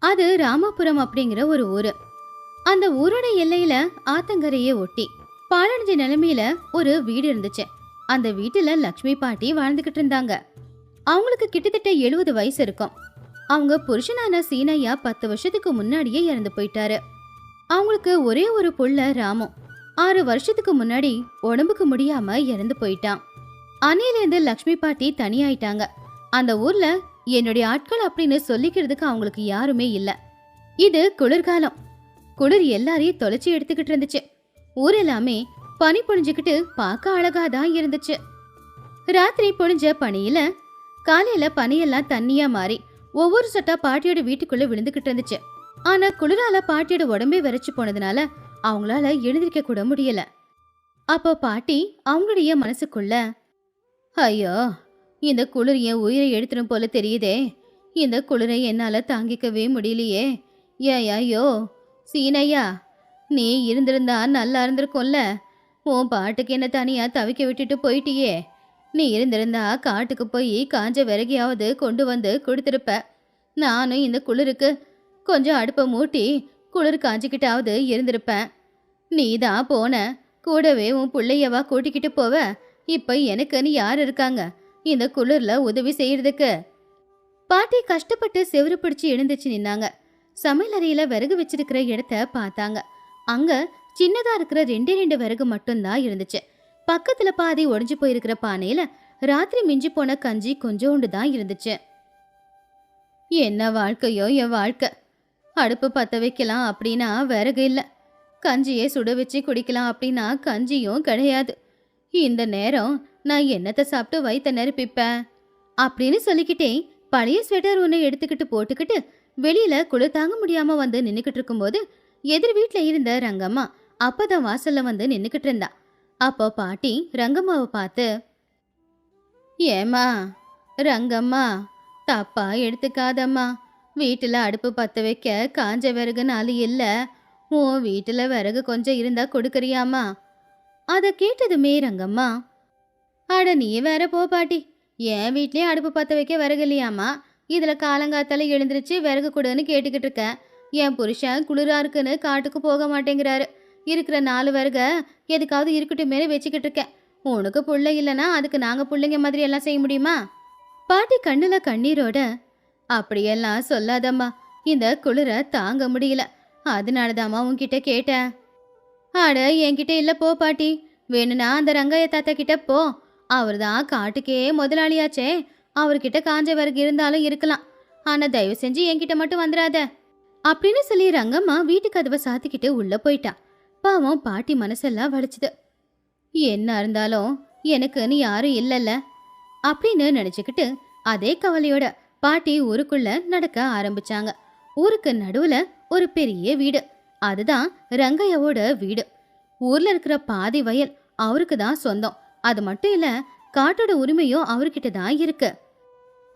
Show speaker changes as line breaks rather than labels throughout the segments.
அது ராமபுரம் அப்படிங்கிற ஒரு ஊரு. அந்த ஊரோட எல்லையில ஆத்தங்கரையே ஒட்டி பாழடைஞ்ச நிலைமையில ஒரு வீடு இருந்துச்சு. அந்த வீட்டுல லக்ஷ்மி பாட்டி வாழ்ந்துகிட்டு இருந்தாங்க. அவங்களுக்கு கிட்டத்தட்ட 70 வயசு இருக்கும். அவங்க புருஷனான சீனையா 10 வருஷத்துக்கு முன்னாடியே இறந்து போயிட்டாரு. அவங்களுக்கு ஒரே ஒரு புள்ள ராமு 6 வருஷத்துக்கு முன்னாடி உடம்புக்கு முடியாம இறந்து போயிட்டான். அன்னையிலேருந்து லக்ஷ்மி பாட்டி தனியாயிட்டாங்க. அந்த ஊர்ல என்னுடைய ஆட்கள் அப்படின்னு சொல்லிக்கிறதுக்கு அவங்களுக்கு யாருமே இல்ல. இது குளிர்காலம். குளிர் எல்லாரையும் தொலைச்சி எடுத்துக்கிட்டு இருந்துச்சு. ஊர் எல்லாமே பனி பொழிஞ்சுக்கிட்டு பார்க்க அழகாதான் இருந்துச்சு. ராத்திரி பொழிஞ்ச பனியில காலையில பனியெல்லாம் தண்ணியா மாறி ஒவ்வொரு சொட்டா பாட்டியோட வீட்டுக்குள்ள விழுந்துகிட்டு இருந்துச்சு. ஆனா குளிரால பாட்டியோட உடம்பே விரைச்சு போனதுனால அவங்களால எழுந்திருக்க கூட முடியல. அப்போ பாட்டி அவங்களுடைய மனசுக்குள்ள, ஐயோ, இந்த குளிர் என் உயிரை எடுத்துடும் போல தெரியுதே. இந்த குளிரை என்னால தாங்கிக்கவே முடியலையே. ஐயோ சீனையா, நீ இருந்திருந்தா நல்லா இருந்திருக்கும்ல. உன் பாட்டுக்கு என்ன தனியா தவிக்க விட்டுட்டு போயிட்டியே. நீ இருந்திருந்தா காட்டுக்கு போய் காஞ்ச விறகையாவது கொண்டு வந்து கொடுத்துருப்ப. நானும் இந்த குளிருக்கு கொஞ்சம் அடுப்பை மூட்டி குளிர் காஞ்சிக்கிட்டாவது இருந்திருப்பேன். நீ தான் போன, கூடவே உன் பிள்ளையவா கூட்டிக்கிட்டு போவ. இப்ப எனக்குன்னு யார் இருக்காங்க இந்த குளிர்ல உதவி செய்யறதுக்கு? பாட்டி கஷ்டப்பட்டு செவுரு பிடிச்சு எழுந்துச்சு நின்னாங்க. சமையல் அறையில விறகு வச்சிருக்கிற இடத்த பார்த்தாங்க. அங்க சின்னதா இருக்கிற 2 விறகு மட்டும்தான் இருந்துச்சு. பக்கத்துல பாதி உடைஞ்சு போயிருக்கிற பானையில ராத்திரி மிஞ்சி போன கஞ்சி கொஞ்சோண்டு தான் இருந்துச்சு. என்ன வாழ்க்கையோ என் வாழ்க்கை. அடுப்பு பத்த வைக்கலாம் அப்படின்னா விறகு இல்ல. கஞ்சியே சுட வச்சு குடிக்கலாம் அப்படின்னா கஞ்சியும் கிடையாது. இந்த நேரம் நான் என்னத்தை சாப்பிட்டு வயிற்ற நெருப்பிப்பேன் அப்படின்னு சொல்லிக்கிட்டே பழைய ஸ்வெட்டர் ஒன்று எடுத்துக்கிட்டு போட்டுக்கிட்டு வெளியில குளிர் தாங்க முடியாம வந்து நின்னுக்கிட்டு இருக்கும்போது எதிர் வீட்டுல இருந்த ரங்கம்மா அப்பதான் வாசல்ல வந்து நின்னுக்கிட்டு இருந்தா. அப்போ பாட்டி ரங்கம்மாவை பார்த்து, ஏமா ரங்கம்மா, தப்பா எடுத்துக்காதம்மா. வீட்டுல அடுப்பு பத்த வைக்க காஞ்ச விறகு நாலு இல்ல. உன் வீட்டுல விறகு கொஞ்சம் இருந்தா கொடுக்கறியாமா? அதை கேட்டதுமே ரங்கம்மா, அட நீ வேற போ பாட்டி. என் வீட்லயே அடுப்பு பத்த வைக்க விறகு இல்லையாமா? இதுல காலங்காத்தால எழுந்திருச்சு விறகு கொடுன்னு கேட்டுக்கிட்டு இருக்கேன். என் புருஷன் குளிரா இருக்குன்னு காட்டுக்கு போக மாட்டேங்கிறாரு. இருக்கிற 4 விறக எதுக்காவது இருக்கட்டுமே வச்சுக்கிட்டு இருக்கேன். உனக்கு புள்ள இல்லைன்னா அதுக்கு நாங்க பிள்ளைங்க மாதிரி எல்லாம் செய்ய முடியுமா? பாட்டி கண்ணுல கண்ணீரோட, அப்படியெல்லாம் சொல்லாதம்மா, இந்த குளிரை தாங்க முடியல, அதனாலதாம்மா உன்கிட்ட கேட்டேன். அட என்கிட்ட இல்ல போ பாட்டி. வேணும்னா அந்த ரங்கைய தாத்தா கிட்ட போ. அவர் தான் காட்டுக்கே முதலாளியாச்சே. அவர்கிட்ட காஞ்ச விறகு இருந்தாலும் இருக்கலாம். ஆனா தயவு செஞ்சு என்கிட்ட மட்டும் வந்துடாத அப்படின்னு சொல்லி ரங்கம்மா வீட்டு கதவை சாத்திக்கிட்டு உள்ள போயிட்டா. பாவம் பாட்டி மனசெல்லாம் வலிச்சுது. என்ன இருந்தாலும் எனக்குன்னு யாரும் இல்லைல்ல அப்படின்னு நினைச்சுக்கிட்டு அதே கவலையோட பாட்டி ஊருக்குள்ள நடக்க ஆரம்பிச்சாங்க. ஊருக்கு நடுவுல ஒரு பெரிய வீடு. அதுதான் ரங்கையாவோட வீடு. ஊர்ல இருக்கிற பாதி வயல் அவருக்கு தான் சொந்தம். அது மட்டும் இல்ல, காட்டோட உரிமையும் அவர்கிட்ட தான் இருக்கு.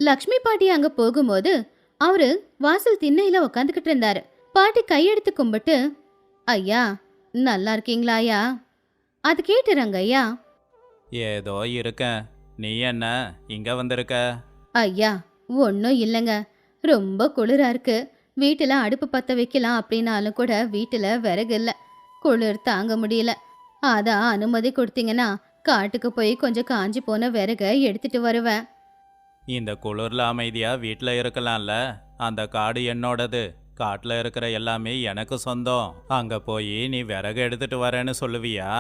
லக்ஷ்மி பாட்டி அங்க போகும்போது அவரு வாசல் திண்ணையில உக்காந்துக்கிட்டு இருந்தாரு. பாட்டி கையெடுத்து கும்பிட்டு, ஐயா நல்லா இருக்கீங்களா ஐயா? அது கேட்டு ரங்கையா,
ஏதோ இருக்கேன். நீ என்ன இங்க வந்திருக்க?
ஐயா ஒன்றும் இல்லைங்க, ரொம்ப குளிரா இருக்கு. வீட்டுல அடுப்பு பத்த வைக்கலாம் அப்படின்னாலும் கூட வீட்டுல விறகு இல்லை. குளிர் தாங்க முடியல. அதான் அனுமதி கொடுத்தீங்கன்னா காட்டுக்கு போய் கொஞ்சம் காஞ்சி போன விறக எடுத்துட்டு வருவேன்.
இந்த குளிர்ல அமைதியா வீட்டில் இருக்கலாம்ல. அந்த காடு என்னோடது. காட்டில் இருக்கிற எல்லாமே எனக்கு சொந்தம். அங்க போய் நீ விறகு எடுத்துட்டு வரேன்னு சொல்லுவியா?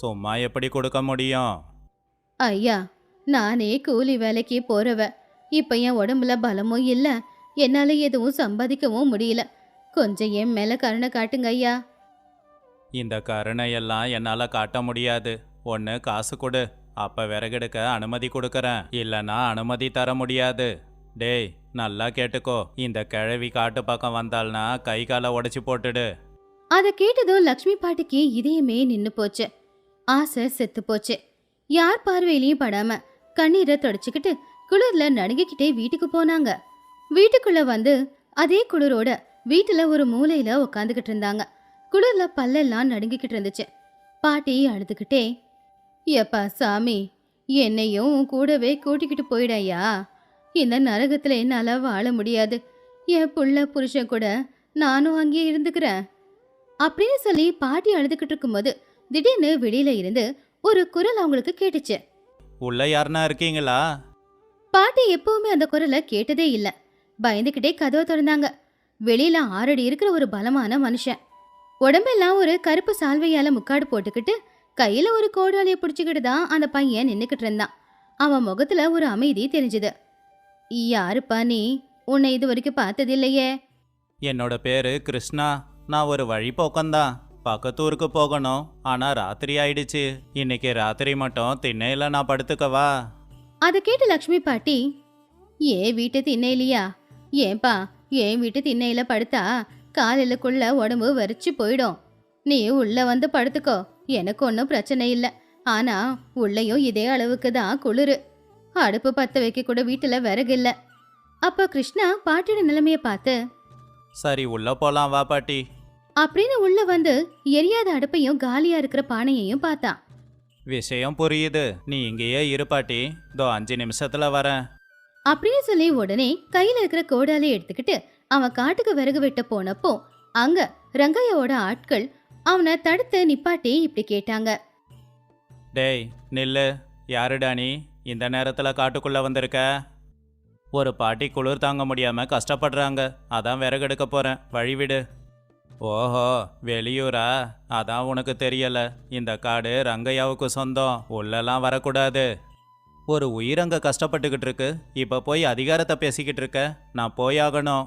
சும்மா எப்படி கொடுக்க முடியும்?
ஐயா நானே கூலி வேலைக்கு போறவ. இப்ப என் உடம்புல பலமும் இல்ல, என்னால எதுவும் சம்பாதிக்கவும் முடியல. கொஞ்சம் என் மேல கருணை காட்டுங்க ஐயா.
இந்த கருணையெல்லாம் என்னால் காட்ட முடியாது. ஒன்று காசு கொடு, அப்போ விறகெடுக்க அனுமதி கொடுக்கறேன். இல்லைன்னா அனுமதி தர முடியாது. டேய் நல்லா கேட்டுக்கோ, இந்த கிழவி காட்டு பக்கம் வந்தால்னா கை காலை உடைச்சி போட்டுடு.
அதை கேட்டதும் லக்ஷ்மி பாட்டிக்கு இதயமே நின்னு போச்சு. ஆசை செத்து போச்சு. யார் பார்வையிலையும் படாம கண்ணீரை தொடச்சிக்கிட்டு குளிர்ல நடுங்கிக்கிட்டே வீட்டுக்கு போனாங்க. வீட்டுக்குள்ள வந்து அதே குளிரோட வீட்டுல ஒரு மூலையில உக்காந்துக்கிட்டு இருந்தாங்க. குளிர்ல பல்லெல்லாம் நடுங்கிக்கிட்டு இருந்துச்சு. பாட்டி அழுதுகிட்டே, எப்பா சாமி, என்னையும் கூடவே கூட்டிக்கிட்டு போயிடையா. இந்த நரகத்துல என்னால வாழ முடியாது. என் புள்ள புருஷன் கூட நானும் அங்கேயே இருந்துக்கிறேன் அப்படின்னு சொல்லி பாட்டி அழுதுகிட்டு இருக்கும்போது திடீர்னு வெளியில இருந்து ஒரு குரல் அவங்களுக்கு கேட்டுச்சு.
உள்ள யாருன்னா இருக்கீங்களா?
பாட்டி எப்பவுமே அந்த குரலை கேட்டதே இல்ல. பயந்துகிட்டே கதவை திறந்தாங்க. வெளியில 6 அடி இருக்கிற ஒரு பலமான மனுஷன். உடம்பெல்லாம் ஒரு கருப்பு சால்வையால முக்காடு போட்டுக்கிட்டு கையில ஒரு கோடாலியை பிடிச்சுக்கிட்டு தான் அந்த பையன் நின்னுக்கிட்டு இருந்தான். அவன் முகத்துல ஒரு அமைதி தெரிஞ்சுது. யாருப்பா நீ? உன்னை இது வரைக்கும் பார்த்ததில்லையே.
என்னோட பேரு கிருஷ்ணா. நான் ஒரு வழிபோக்கம்தான். பக்கத்தூருக்கு போகணும். ஆனா ராத்திரி ஆயிடுச்சு. இன்னைக்கு ராத்திரி மட்டும் திண்ணையில நான் படுத்துக்கவா?
அதை கேட்டு லக்ஷ்மி பாட்டி, ஏன் வீட்டு திண்ணையிலையா? ஏன்பா, என் வீட்டு திண்ணையில படுத்தா காலையிலக்குள்ள உடம்பு வரிச்சு போயிடும். நீ உள்ள வந்து படுத்துக்கோ, எனக்கு ஒன்றும் பிரச்சனை இல்லை. ஆனா உள்ளேயும் இதே அளவுக்கு தான் குளிரு. அடுப்பு பத்த வைக்க கூட வீட்டுல விறகு இல்லை. அப்ப கிருஷ்ணா பாட்டியோட நிலைமைய பார்த்து,
சரி உள்ள போலாம் வா பாட்டி.
அப்படின்னு உள்ள வந்து எரியாத அடுப்பையும் காலியா இருக்கிற பானையையும் பார்த்தான்.
விஷயம் புரியுது. நீ இங்கேயே இரு பாட்டி. இதோ 5 நிமிஷத்துல வரேன்.
அப்படின்னு சொல்லி உடனே கையில இருக்கிற கோடாலி எடுத்துக்கிட்டு அவன் காட்டுக்கு விறகு வெட்ட போனப்போ அங்க ரங்கையாவோட ஆட்கள் அவனை தடுத்து நிப்பாட்டி இப்படி கேட்டாங்க.
டேய் நில்லு. யாருடா நீ? இந்த நேரத்துல காட்டுக்குள்ள வந்திருக்க? ஒரு பாட்டி குளிர் தாங்க முடியாம கஷ்டப்படுறாங்க. அதான் விறகெடுக்க போறேன். வழிவிடு. ஓஹோ, வெளியூரா? அதான் உனக்கு தெரியல. இந்த காடு ரங்கையாவுக்கு சொந்தம். உள்ளெல்லாம் வரக்கூடாது. ஒரு உயிரங்க கஷ்டப்பட்டுக்கிட்டு இருக்கு. இப்ப போய் அதிகாரத்தை பேசிக்கிட்டு இருக்க. நான் போயாகணும்.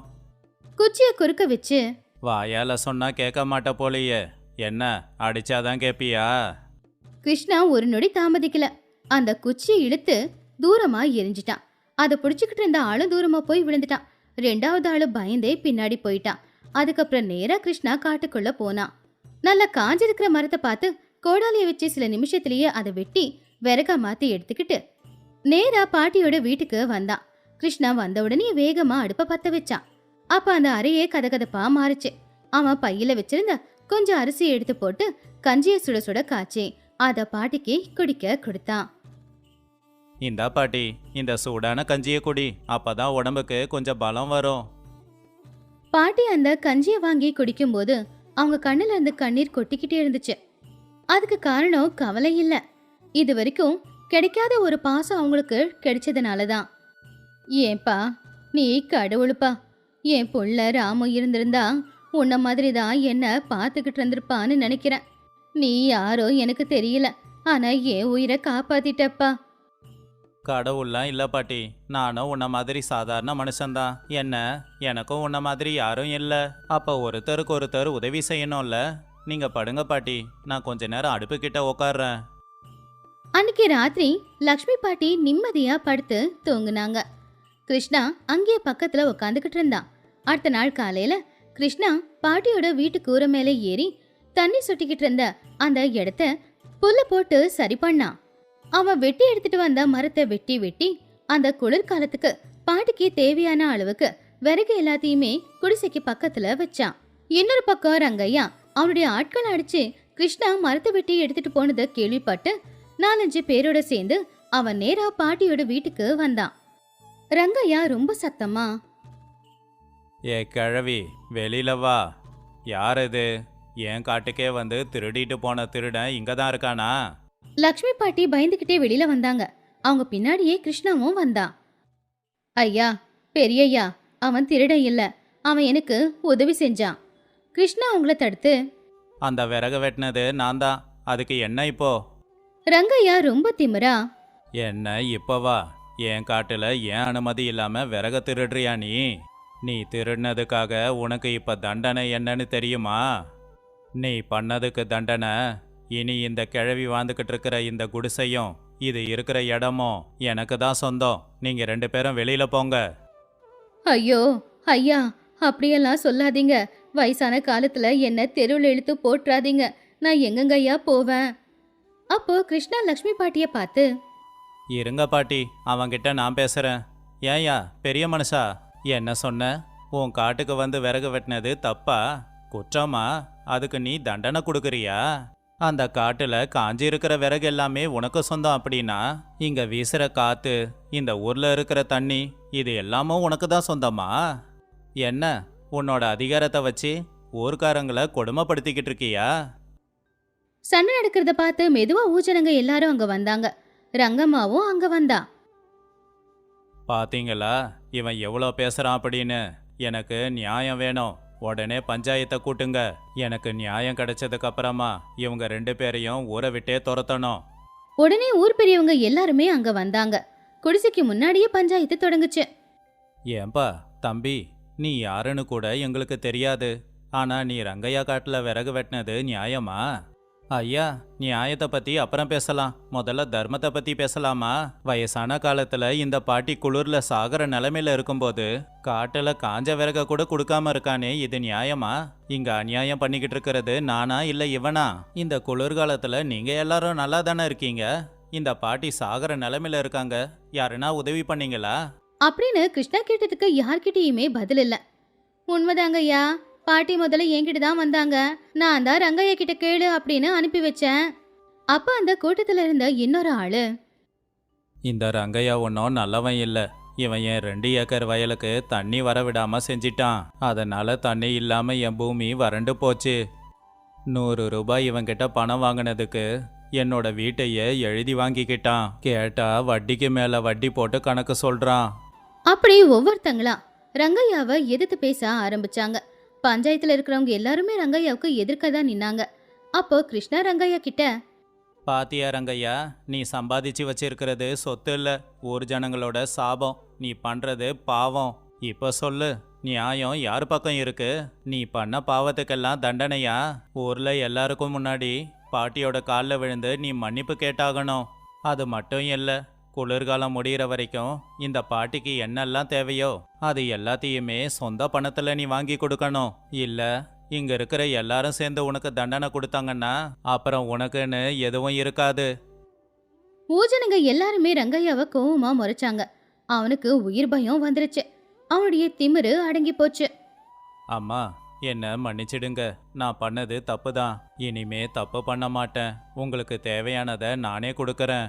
குச்சிய குறுக்க வச்சு,
வாயால சொன்னா கேட்க மாட்ட போலியே. என்ன அடிச்சாதான் கேப்பியா?
கிருஷ்ணா ஒரு நொடி தாமதிக்கல. அந்த குச்சியை இழுத்து தூரமா எரிஞ்சிட்டான். அதை பிடிச்சுக்கிட்டு இருந்த ஆளும் தூரமா போய் விழுந்துட்டான். 2வது ஆளு பயந்தே பின்னாடி போயிட்டான். அதுக்கப்புறம் நேரா கிருஷ்ணா காட்டுக்குள்ள போனான். நல்லா காஞ்சிருக்கிற மரத்தை பார்த்து கோடாலிய வச்சு சில நிமிஷத்திலேயே அதை வெட்டி விறகா மாத்தி எடுத்துக்கிட்டு நேரா பாட்டியோட வீட்டுக்கு வந்தான். கிருஷ்ணா வந்த உடனே வேகமா அடுப்ப பத்த வச்சான். அப்ப அந்த அறையே கதகதப்பா மாறுச்சு. அவன் பையில வச்சிருந்த கொஞ்சம் அரிசி எடுத்து போட்டு கஞ்சியை சுட சுட காய்ச்சி அத பாட்டிக்கு குடிக்க கொடுத்தான்.
இந்தா பாட்டி, இந்த சூடான கஞ்சியை குடி. அப்பதான் உடம்புக்கு கொஞ்சம் பலம் வரும்.
பாட்டி அந்த கஞ்சியை வாங்கி குடிக்கும்போது அவங்க கண்ணுல இருந்து கண்ணீர் கொட்டிக்கிட்டே இருந்துச்சு. அதுக்கு காரணம் கவலை இல்ல. இது வரைக்கும் கிடைக்காத ஒரு பாசம் அவங்களுக்கு கிடைச்சதுனாலதான். ஏன்பா, நீ கடவுளுப்பா. என் புள்ள ராமு இருந்திருந்தா உன்ன மாதிரி தான் என்ன பார்த்துக்கிட்டு இருந்திருப்பான்னு நினைக்கிறேன். நீ யாரோ எனக்கு தெரியல, ஆனா என் உயிரை காப்பாத்திட்டப்பா.
கடவுள்லாம் இல்லை பாட்டி. நானும் உன்ன மாதிரி சாதாரண மனுஷன்தான். எனக்கும் உன்ன மாதிரி யாரும் இல்லை. அப்போ ஒருத்தருக்கு ஒருத்தர் உதவி செய்யணும்ல. நீங்க படுங்க பாட்டி, நான் கொஞ்ச நேரம் அடுப்பு கிட்ட உக்காடுறேன்.
அன்னைக்கு ராத்திரி லக்ஷ்மி பாட்டி நிம்மதியா படுத்து தூங்குனாங்க. கிருஷ்ணா அங்கேயே பக்கத்துல உட்காந்துக்கிட்டு இருந்தான். அடுத்த நாள் காலையில கிருஷ்ணா பாட்டியோட வீட்டு கூரை மேலே ஏறி தண்ணி சொட்டிக்கிட்டு இருந்த அந்த இடத்த புல்ல போட்டு சரி பண்ணான். அவன் வெட்டி எடுத்துட்டு வந்த மரத்தை வெட்டி வெட்டி அந்த குளிர்காலத்துக்கு பாட்டிக்கு தேவையான அளவுக்கு விறகு எல்லாத்தையுமே குடிசைக்கு பக்கத்துல வச்சான். இன்னொரு பக்கம் ரங்கையா அவனுடைய ஆட்கள் அடிச்சு கிருஷ்ணா மரத்தை வெட்டி எடுத்துட்டு போனதை கேள்விப்பட்டு 4-5 பேரோட சேர்ந்து அவன் நேரா பாட்டியோட வீட்டுக்கு வந்தான். ரங்கையா ரொம்ப சத்தமா,
ஏ கிழவி, வெளியில வா. யார் இது? என் காட்டுக்கே வந்து திருடிட்டு போன திருடன் இங்க தான் இருக்கானா?
லக்ஷ்மி பாட்டி பயந்துகிட்டே வெளியில வந்தாங்க. அவங்க பின்னாடியே கிருஷ்ணாவும் வந்தான். ஐயா, பெரியய்யா, அவன் திருடன் இல்ல, அவன் எனக்கு உதவி செஞ்சான். கிருஷ்ணா அவங்கள தடுத்து,
அந்த விறகு வெட்டினது நான் தான். அதுக்கு என்ன இப்போ?
ரங்கையா ரொம்ப திமிரா,
என்ன இப்பவா? என் காட்டுல ஏன் அனுமதி இல்லாம விறக திருடுறியா நீ? நீ திருடினதுக்காக உனக்கு இப்ப தண்டனை என்னன்னு தெரியுமா? நீ பண்ணதுக்கு தண்டனை, இனி இந்த கிழவி வாழ்ந்துக்கிட்டு இருக்கிற இந்த குடிசையும் இது இருக்கிற இடமும் எனக்கு தான் சொந்தம். நீங்க 2 பேரும் வெளியில போங்க.
ஐயோ ஐயா, அப்படியெல்லாம் சொல்லாதீங்க. வயசான காலத்துல என்ன தெருவில் இழுத்து போட்டுறாதீங்க. நான் எங்கங்கய்யா போவேன். அப்போ கிருஷ்ணா லக்ஷ்மி பாட்டிய பார்த்து,
இருங்க பாட்டி, அவன்கிட்ட நான் பேசுறேன். ஏன்யா பெரிய மனுஷா, என்ன சொன்ன? உன் காட்டுக்கு வந்து விறகு வெட்டினது தப்பா? குற்றமா? அதுக்கு நீ தண்டனை கொடுக்குறியா? அந்த காட்டுல காஞ்சி இருக்கிற விறகு எல்லாமே உனக்கு சொந்தம் அப்படின்னா இங்க வீசுற காத்து, இந்த ஊர்ல இருக்கிற தண்ணி, இது எல்லாமும் உனக்கு தான் சொந்தமா? என்ன உன்னோட அதிகாரத்தை வச்சு ஊர்க்காரங்களை கொடுமைப்படுத்திக்கிட்டு இருக்கியா?
சண்டை நடக்கிறத பார்த்து மெதுவா ஊஜனங்க எல்லாரும் அங்க வந்தாங்க. ரங்கம்மாவும் அங்க வந்தா.
பாத்தீங்களா இவன் எவ்வளோ பேசுறான் அப்படின்னு? எனக்கு நியாயம் வேணும். உடனே பஞ்சாயத்தை கூட்டுங்க. எனக்கு நியாயம் கிடைச்சதுக்கு அப்புறமா இவங்க 2 பேரையும் ஊரை விட்டே துரத்தணும்.
உடனே ஊர் பெரியவங்க எல்லாருமே அங்க வந்தாங்க. குடிசைக்கு முன்னாடியே பஞ்சாயத்து தொடங்குச்சு.
ஏன்பா தம்பி, நீ யாருன்னு கூட எங்களுக்கு தெரியாது. ஆனா நீ ரங்கையா காட்டுல விறகு வெட்டினது நியாயமா? ஐயா, நியாயத்தை பத்தி அப்புறம் பேசலாம். முதல்ல தர்மத்தை பத்தி பேசலாமா? வயசான காலத்துல இந்த பாட்டி குளிர்ல சாகர நிலைமையில இருக்கும்போது காட்டுல காஞ்ச விறக கூட கொடுக்காம இருக்கானே, இது நியாயமா? இங்க அநியாயம் பண்ணிக்கிட்டு இருக்கிறது நானா இல்ல இவனா? இந்த குளிர்காலத்துல நீங்க எல்லாரும் நல்லா தானே இருக்கீங்க. இந்த பாட்டி சாகர நிலைமையில இருக்காங்க, யாருன்னா உதவி பண்ணீங்களா?
அப்படின்னு கிருஷ்ணா கேட்டதுக்கு யார்கிட்டயுமே பதில் இல்ல. உண்மைதாங்க ஐயா, பாட்டி முதல்ல என்கிட்ட தான் வந்தாங்க. நான் தான் ரங்கையா கிட்ட கேளு அப்படின்னு அனுப்பி வச்சேன். அப்ப அந்த கூட்டத்துல இருந்த இன்னொரு ஆளு,
இந்த ரங்கையா ஒன்றும் நல்லவன் இல்லை. இவன் என் 2 ஏக்கர் வயலுக்கு தண்ணி வர விடாம செஞ்சிட்டான். அதனால தண்ணி இல்லாம என் பூமி வறண்டு போச்சு. 100 ரூபாய் இவன்கிட்ட பணம் வாங்கினதுக்கு என்னோட வீட்டையே எழுதி வாங்கிக்கிட்டான். கேட்டா வட்டிக்கு மேல வட்டி போட்டு கணக்கு சொல்றான்.
அப்படி ஒவ்வொருத்தங்களா ரங்கையாவை எதிர்த்து பேச ஆரம்பிச்சாங்க. பஞ்சாயத்துல இருக்கிறவங்க எல்லாருமே ரங்கையாவுக்கு எதிர்க்க தான் நின்னாங்க. அப்போ கிருஷ்ணா ரங்கையா கிட்ட,
பாத்தியா ரங்கையா, நீ சம்பாதிச்சு வச்சிருக்கிறது சொத்து இல்ல, ஊர் ஜனங்களோட சாபம். நீ பண்றது பாவம். இப்ப சொல்லு, நியாயம் யார் பக்கம் இருக்கு? நீ பண்ண பாவத்துக்கெல்லாம் தண்டனையா? ஊர்ல எல்லாருக்கும் முன்னாடி பாட்டியோட காலில் விழுந்து நீ மன்னிப்பு கேட்டாகணும். அது மட்டும் இல்ல, குளிர்காலம் முடிகிற வரைக்கும் இந்த பாட்டிக்கு என்னெல்லாம் தேவையோ அது எல்லாத்தையுமே சொந்த பணத்துல நீ வாங்கி கொடுக்கணும். இல்ல இங்க இருக்கிற எல்லாரும் சேர்ந்து உனக்கு தண்டனை கொடுத்தாங்கன்னா அப்புறம் உனக்குன்னு எதுவும் இருக்காது.
ஊஜனங்க எல்லாருமே ரங்கையாவை கோவமா முறைச்சாங்க. அவனுக்கு உயிர் பயம் வந்துருச்சு. அவனுடைய திமிரு அடங்கி போச்சு.
அம்மா, என்ன மன்னிச்சிடுங்க. நான் பண்ணது தப்பு தான். இனிமே தப்பு பண்ண மாட்டேன். உங்களுக்கு தேவையானதை நானே கொடுக்கறேன்.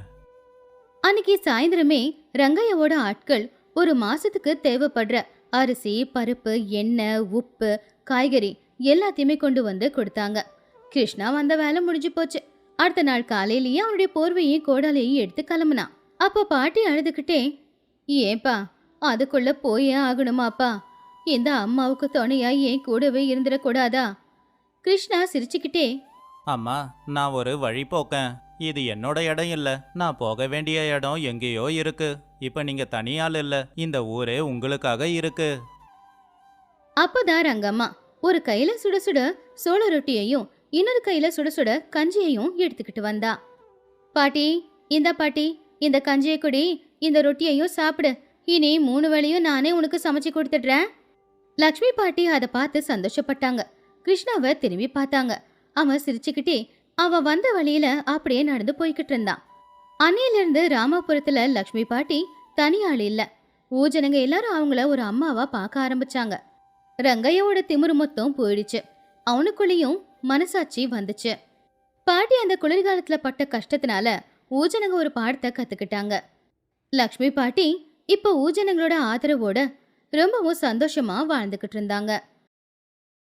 அன்னைக்கு சாயந்தரமே ரங்கையாவோட ஆட்கள் ஒரு மாசத்துக்கு தேவைப்படுற அரிசி, பருப்பு, எண்ணெய், உப்பு, காய்கறி எல்லாத்தையுமே கொண்டு வந்து கொடுத்தாங்க. கிருஷ்ணா வந்த வேலை முடிஞ்சு போச்சு. அடுத்த நாள் காலையிலேயே அவனுடைய போர்வையும் கோடாலையும் எடுத்து கிளம்புனான். அப்போ பாட்டி அழுதுகிட்டே, ஏன்பா அதுக்குள்ள போயே ஆகணுமாப்பா? இந்த அம்மாவுக்கு துணையா ஏன் கூடவே இருந்துடக்கூடாதா? கிருஷ்ணா சிரிச்சுக்கிட்டே,
அம்மா, நான் ஒரு வழிபோக்கேன். இது என்னோட இடம் இல்ல. நான் போக வேண்டிய இடம் எங்கேயோ இருக்கு. இப்ப நீங்க தனியாள் இல்ல, இந்த ஊரே உங்களுக்காக இருக்கு.
அப்பதான் ரங்கம்மா ஒரு கையில சுட சுட சோள ரொட்டியையும் இன்னொரு கையில சுட சுட கஞ்சியையும் எடுத்துக்கிட்டு வந்தா. பாட்டி, இந்த பாட்டி, இந்த கஞ்சியை குடி, இந்த ரொட்டியையும் சாப்பிடு. இனி 3 வேளையும் நானே உனக்கு சமைச்சு கொடுத்துடுறேன். லக்ஷ்மி பாட்டி அதை பார்த்து சந்தோஷப்பட்டாங்க. கிருஷ்ணாவை திரும்பி பார்த்தாங்க. அவன் சிரிச்சுக்கிட்டே அவன் வந்த வழியில அப்படியே நடந்து போய்கிட்டு இருந்தான். அன்னையிலிருந்து ராமாபுரத்துல லக்ஷ்மி பாட்டி தனியாள் இல்ல. ஊஜனங்க எல்லாரும் அவங்கள ஒரு அம்மாவா பார்க்க ஆரம்பிச்சாங்க. ரங்கையோட திமிரு மொத்தம் போயிடுச்சு. அவனுக்குள்ளேயும் மனசாட்சி வந்துச்சு. பாட்டி அந்த குளிர்காலத்துல பட்ட கஷ்டத்தினால ஊஜனங்க ஒரு பாடத்தை கத்துக்கிட்டாங்க. லக்ஷ்மி பாட்டி இப்ப ஊஜனங்களோட ஆதரவோட ரொம்பவும் சந்தோஷமா வாழ்ந்துகிட்டு இருந்தாங்க.